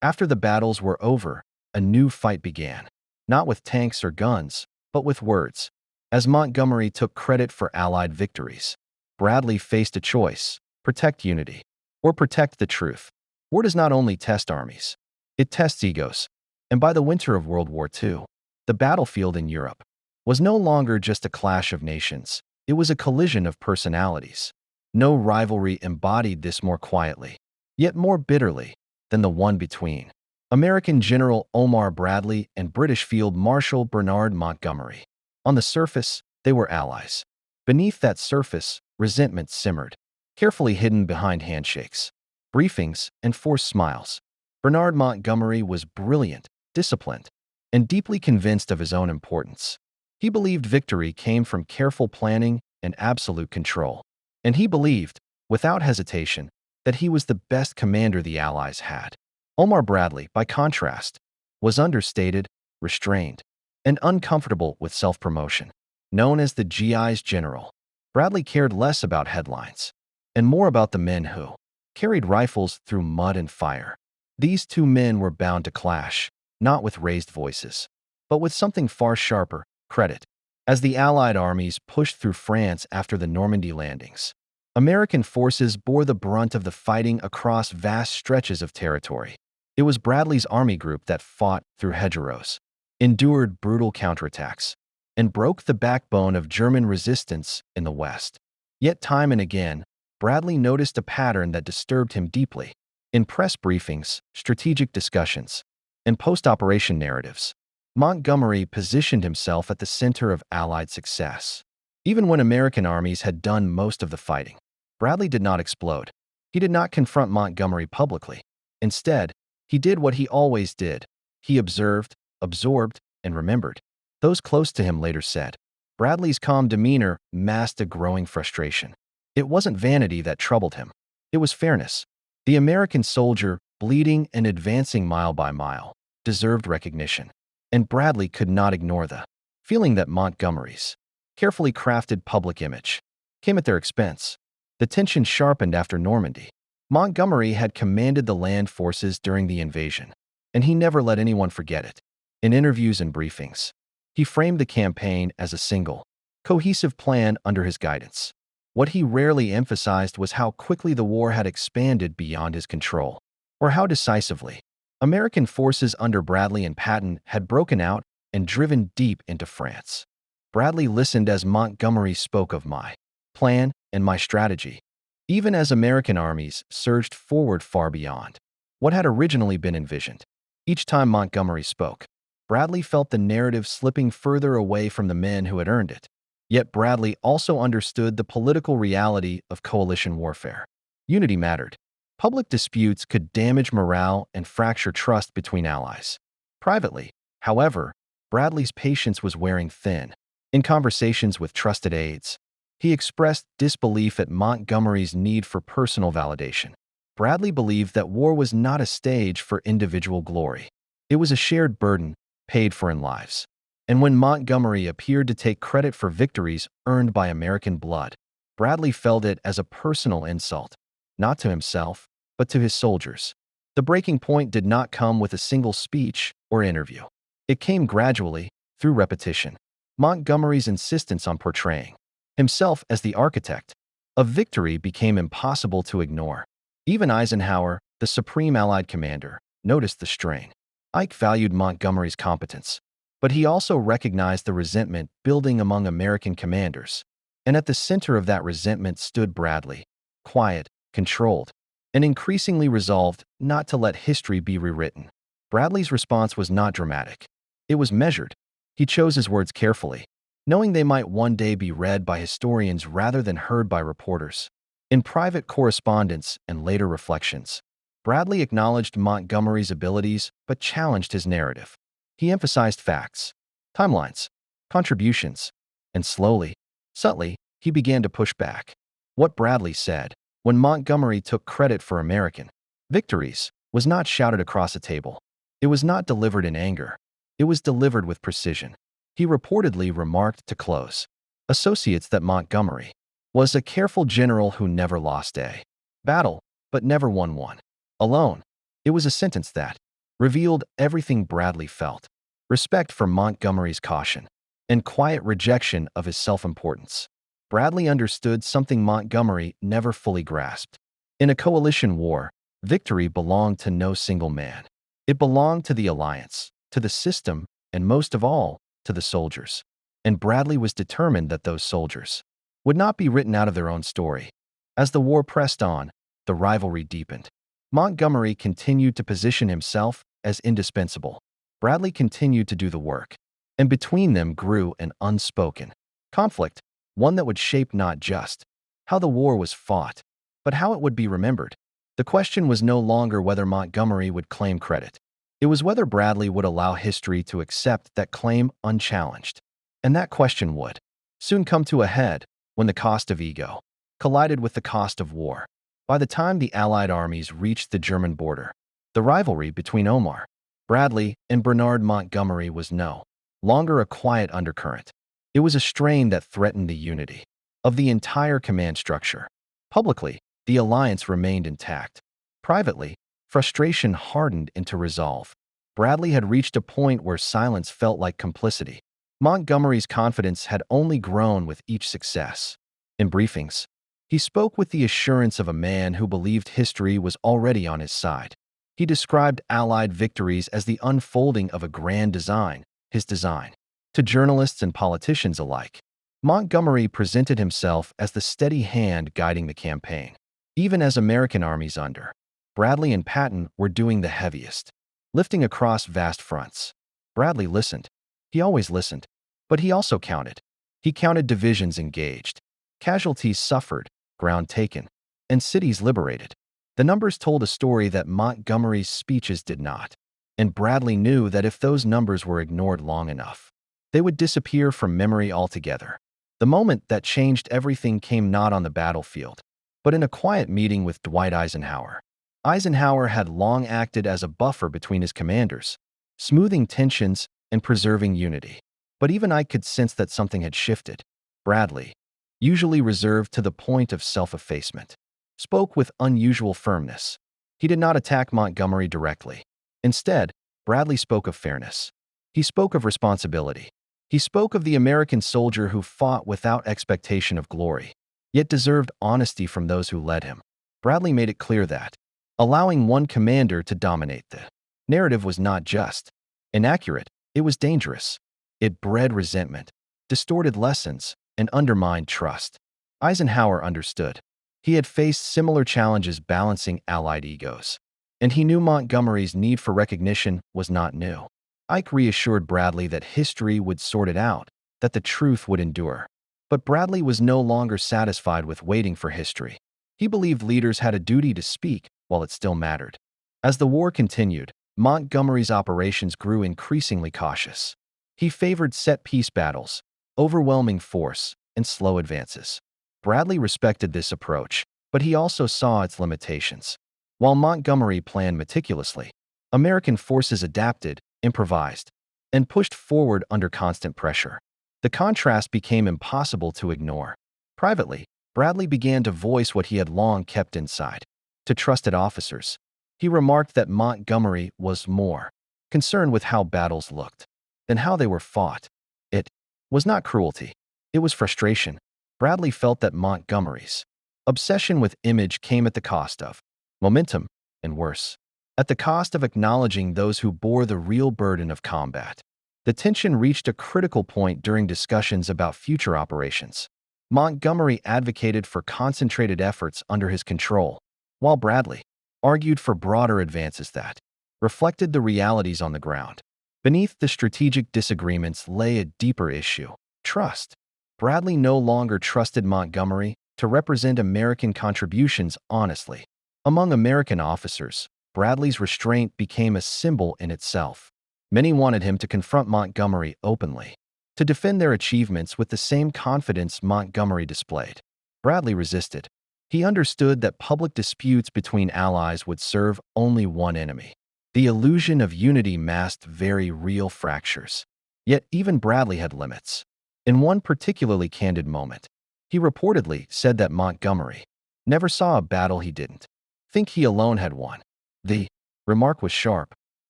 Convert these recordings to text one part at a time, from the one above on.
After the battles were over, a new fight began, not with tanks or guns, but with words. As Montgomery took credit for Allied victories, Bradley faced a choice: protect unity or protect the truth. War does not only test armies, it tests egos. And by the winter of World War II, the battlefield in Europe was no longer just a clash of nations. It was a collision of personalities. No rivalry embodied this more quietly, yet more bitterly, than the one between American General Omar Bradley and British Field Marshal Bernard Montgomery. On the surface, they were allies. Beneath that surface, resentment simmered, carefully hidden behind handshakes, briefings, and forced smiles. Bernard Montgomery was brilliant, disciplined, and deeply convinced of his own importance. He believed victory came from careful planning and absolute control. And he believed, without hesitation, that he was the best commander the Allies had. Omar Bradley, by contrast, was understated, restrained, and uncomfortable with self-promotion. Known as the GI's general, Bradley cared less about headlines and more about the men who carried rifles through mud and fire. These two men were bound to clash, not with raised voices, but with something far sharper: credit. As the Allied armies pushed through France after the Normandy landings, American forces bore the brunt of the fighting across vast stretches of territory. It was Bradley's army group that fought through hedgerows, endured brutal counterattacks, and broke the backbone of German resistance in the West. Yet time and again, Bradley noticed a pattern that disturbed him deeply. In press briefings, strategic discussions, and post-operation narratives, Montgomery positioned himself at the center of Allied success. Even when American armies had done most of the fighting, Bradley did not explode. He did not confront Montgomery publicly. Instead, he did what he always did. He observed, absorbed, and remembered. Those close to him later said, Bradley's calm demeanor masked a growing frustration. It wasn't vanity that troubled him. It was fairness. The American soldier, bleeding and advancing mile by mile, deserved recognition. And Bradley could not ignore the feeling that Montgomery's carefully crafted public image came at their expense. The tension sharpened after Normandy. Montgomery had commanded the land forces during the invasion, and he never let anyone forget it. In interviews and briefings, he framed the campaign as a single, cohesive plan under his guidance. What he rarely emphasized was how quickly the war had expanded beyond his control, or how decisively American forces under Bradley and Patton had broken out and driven deep into France. Bradley listened as Montgomery spoke of my plan and my strategy, even as American armies surged forward far beyond what had originally been envisioned. Each time Montgomery spoke, Bradley felt the narrative slipping further away from the men who had earned it. Yet Bradley also understood the political reality of coalition warfare. Unity mattered. Public disputes could damage morale and fracture trust between allies. Privately, however, Bradley's patience was wearing thin. In conversations with trusted aides, he expressed disbelief at Montgomery's need for personal validation. Bradley believed that war was not a stage for individual glory. It was a shared burden, paid for in lives. And when Montgomery appeared to take credit for victories earned by American blood, Bradley felt it as a personal insult, not to himself, but to his soldiers. The breaking point did not come with a single speech or interview. It came gradually, through repetition. Montgomery's insistence on portraying himself as the architect of victory became impossible to ignore. Even Eisenhower, the supreme Allied commander, noticed the strain. Ike valued Montgomery's competence, but he also recognized the resentment building among American commanders. And at the center of that resentment stood Bradley, quiet, controlled, and increasingly resolved not to let history be rewritten. Bradley's response was not dramatic. It was measured. He chose his words carefully, knowing they might one day be read by historians rather than heard by reporters. In private correspondence and later reflections, Bradley acknowledged Montgomery's abilities but challenged his narrative. He emphasized facts, timelines, contributions, and slowly, subtly, he began to push back. What Bradley said, when Montgomery took credit for American victories, was not shouted across a table. It was not delivered in anger. It was delivered with precision. He reportedly remarked to close associates that Montgomery was a careful general who never lost a battle, but never won one alone. It was a sentence that revealed everything Bradley felt: respect for Montgomery's caution and quiet rejection of his self-importance. Bradley understood something Montgomery never fully grasped. In a coalition war, victory belonged to no single man. It belonged to the alliance, to the system, and most of all, to the soldiers. And Bradley was determined that those soldiers would not be written out of their own story. As the war pressed on, the rivalry deepened. Montgomery continued to position himself as indispensable. Bradley continued to do the work. And between them grew an unspoken conflict, one that would shape not just how the war was fought, but how it would be remembered. The question was no longer whether Montgomery would claim credit. It was whether Bradley would allow history to accept that claim unchallenged. And that question would soon come to a head when the cost of ego collided with the cost of war. By the time the Allied armies reached the German border, the rivalry between Omar, Bradley, and Bernard Montgomery was no longer a quiet undercurrent. It was a strain that threatened the unity of the entire command structure. Publicly, the alliance remained intact. Privately, frustration hardened into resolve. Bradley had reached a point where silence felt like complicity. Montgomery's confidence had only grown with each success. In briefings, he spoke with the assurance of a man who believed history was already on his side. He described Allied victories as the unfolding of a grand design, his design. To journalists and politicians alike, Montgomery presented himself as the steady hand guiding the campaign. Even as American armies under Bradley and Patton were doing the heaviest lifting across vast fronts, Bradley listened. He always listened. But he also counted. He counted divisions engaged, casualties suffered, ground taken, and cities liberated. The numbers told a story that Montgomery's speeches did not. And Bradley knew that if those numbers were ignored long enough, they would disappear from memory altogether. The moment that changed everything came not on the battlefield, but in a quiet meeting with Dwight Eisenhower. Eisenhower had long acted as a buffer between his commanders, smoothing tensions and preserving unity. But even I could sense that something had shifted. Bradley, usually reserved to the point of self-effacement, spoke with unusual firmness. He did not attack Montgomery directly. Instead, Bradley spoke of fairness. He spoke of responsibility. He spoke of the American soldier who fought without expectation of glory, yet deserved honesty from those who led him. Bradley made it clear that allowing one commander to dominate the narrative was not just inaccurate, it was dangerous. It bred resentment, distorted lessons, and undermined trust. Eisenhower understood. He had faced similar challenges balancing Allied egos, and he knew Montgomery's need for recognition was not new. Ike reassured Bradley that history would sort it out, that the truth would endure. But Bradley was no longer satisfied with waiting for history. He believed leaders had a duty to speak while it still mattered. As the war continued, Montgomery's operations grew increasingly cautious. He favored set-piece battles, overwhelming force, and slow advances. Bradley respected this approach, but he also saw its limitations. While Montgomery planned meticulously, American forces adapted, improvised, and pushed forward under constant pressure. The contrast became impossible to ignore. Privately, Bradley began to voice what he had long kept inside. To trusted officers, he remarked that Montgomery was more concerned with how battles looked than how they were fought. It was not cruelty. It was frustration. Bradley felt that Montgomery's obsession with image came at the cost of momentum, and worse, at the cost of acknowledging those who bore the real burden of combat. The tension reached a critical point during discussions about future operations. Montgomery advocated for concentrated efforts under his control, while Bradley argued for broader advances that reflected the realities on the ground. Beneath the strategic disagreements lay a deeper issue: trust. Bradley no longer trusted Montgomery to represent American contributions honestly. Among American officers, Bradley's restraint became a symbol in itself. Many wanted him to confront Montgomery openly, to defend their achievements with the same confidence Montgomery displayed. Bradley resisted. He understood that public disputes between allies would serve only one enemy. The illusion of unity masked very real fractures. Yet even Bradley had limits. In one particularly candid moment, he reportedly said that Montgomery never saw a battle he didn't think he alone had won. The remark was sharp,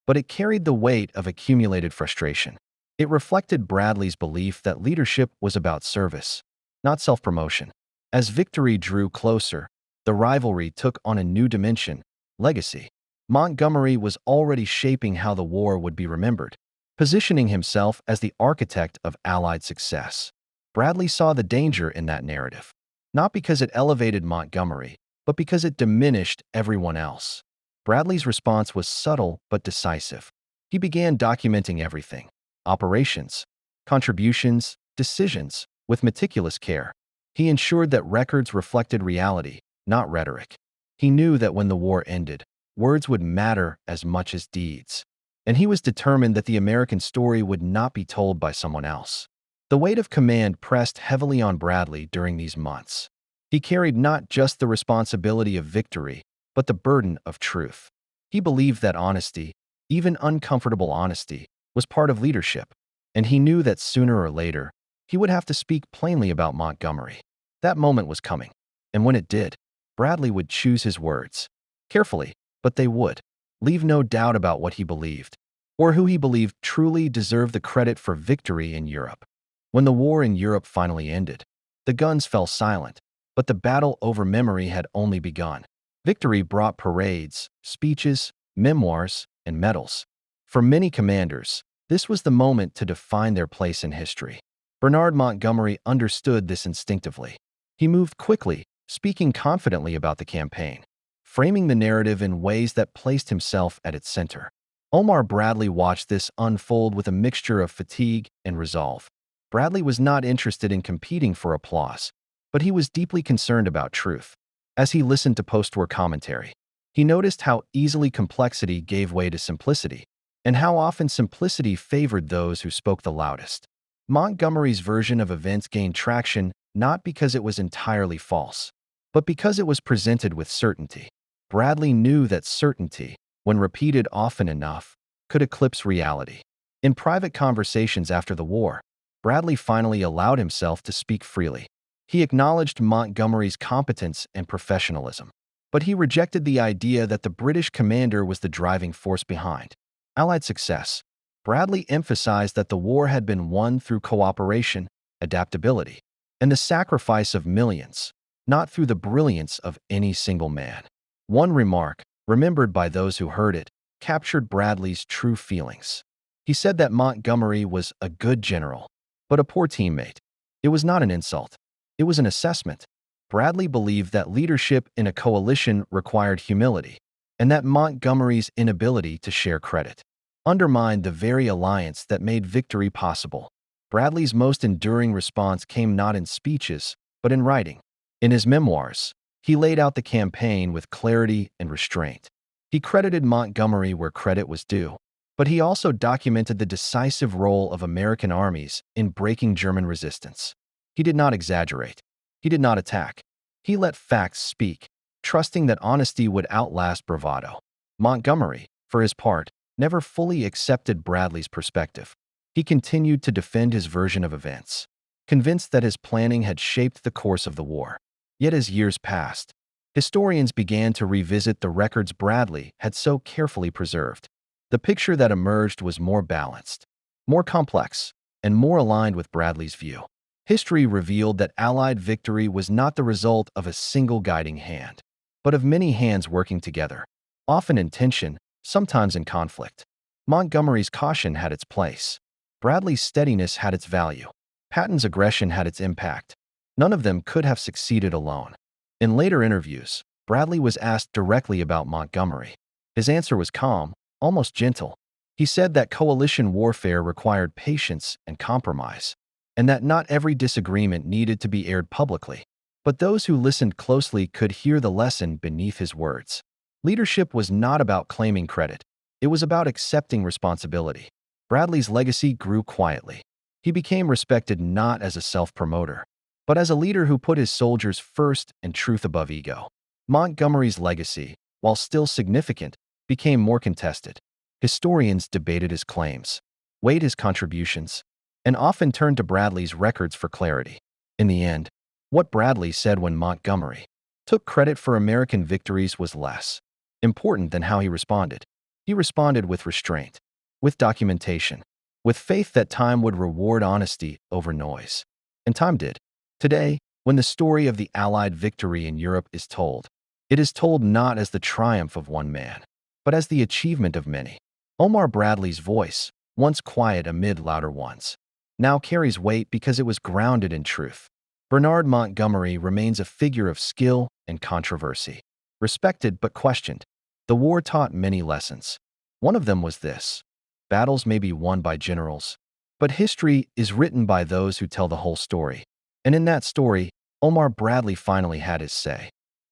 but it carried the weight of accumulated frustration. It reflected Bradley's belief that leadership was about service, not self-promotion. As victory drew closer, the rivalry took on a new dimension: legacy. Montgomery was already shaping how the war would be remembered, positioning himself as the architect of Allied success. Bradley saw the danger in that narrative, not because it elevated Montgomery, but because it diminished everyone else. Bradley's response was subtle but decisive. He began documenting everything: operations, contributions, decisions, with meticulous care. He ensured that records reflected reality, not rhetoric. He knew that when the war ended, words would matter as much as deeds. And he was determined that the American story would not be told by someone else. The weight of command pressed heavily on Bradley during these months. He carried not just the responsibility of victory, but the burden of truth. He believed that honesty, even uncomfortable honesty, was part of leadership, and he knew that sooner or later, he would have to speak plainly about Montgomery. That moment was coming, and when it did, Bradley would choose his words carefully, but they would leave no doubt about what he believed, or who he believed truly deserved the credit for victory in Europe. When the war in Europe finally ended, the guns fell silent, but the battle over memory had only begun. Victory brought parades, speeches, memoirs, and medals. For many commanders, this was the moment to define their place in history. Bernard Montgomery understood this instinctively. He moved quickly, speaking confidently about the campaign, framing the narrative in ways that placed himself at its center. Omar Bradley watched this unfold with a mixture of fatigue and resolve. Bradley was not interested in competing for applause, but he was deeply concerned about truth. As he listened to post-war commentary, he noticed how easily complexity gave way to simplicity, and how often simplicity favored those who spoke the loudest. Montgomery's version of events gained traction not because it was entirely false, but because it was presented with certainty. Bradley knew that certainty, when repeated often enough, could eclipse reality. In private conversations after the war, Bradley finally allowed himself to speak freely. He acknowledged Montgomery's competence and professionalism, but he rejected the idea that the British commander was the driving force behind Allied success. Bradley emphasized that the war had been won through cooperation, adaptability, and the sacrifice of millions, not through the brilliance of any single man. One remark, remembered by those who heard it, captured Bradley's true feelings. He said that Montgomery was a good general, but a poor teammate. It was not an insult. It was an assessment. Bradley believed that leadership in a coalition required humility, and that Montgomery's inability to share credit undermined the very alliance that made victory possible. Bradley's most enduring response came not in speeches, but in writing. In his memoirs, he laid out the campaign with clarity and restraint. He credited Montgomery where credit was due, but he also documented the decisive role of American armies in breaking German resistance. He did not exaggerate. He did not attack. He let facts speak, trusting that honesty would outlast bravado. Montgomery, for his part, never fully accepted Bradley's perspective. He continued to defend his version of events, convinced that his planning had shaped the course of the war. Yet as years passed, historians began to revisit the records Bradley had so carefully preserved. The picture that emerged was more balanced, more complex, and more aligned with Bradley's view. History revealed that Allied victory was not the result of a single guiding hand, but of many hands working together, often in tension, sometimes in conflict. Montgomery's caution had its place. Bradley's steadiness had its value. Patton's aggression had its impact. None of them could have succeeded alone. In later interviews, Bradley was asked directly about Montgomery. His answer was calm, almost gentle. He said that coalition warfare required patience and compromise, and that not every disagreement needed to be aired publicly. But those who listened closely could hear the lesson beneath his words. Leadership was not about claiming credit. It was about accepting responsibility. Bradley's legacy grew quietly. He became respected not as a self-promoter, but as a leader who put his soldiers first and truth above ego. Montgomery's legacy, while still significant, became more contested. Historians debated his claims, weighed his contributions, and often turned to Bradley's records for clarity. In the end, what Bradley said when Montgomery took credit for American victories was less important than how he responded. He responded with restraint, with documentation, with faith that time would reward honesty over noise. And time did. Today, when the story of the Allied victory in Europe is told, it is told not as the triumph of one man, but as the achievement of many. Omar Bradley's voice, once quiet amid louder ones, now carries weight because it was grounded in truth. Bernard Montgomery remains a figure of skill and controversy, respected but questioned. The war taught many lessons. One of them was this: battles may be won by generals, but history is written by those who tell the whole story. And in that story, Omar Bradley finally had his say.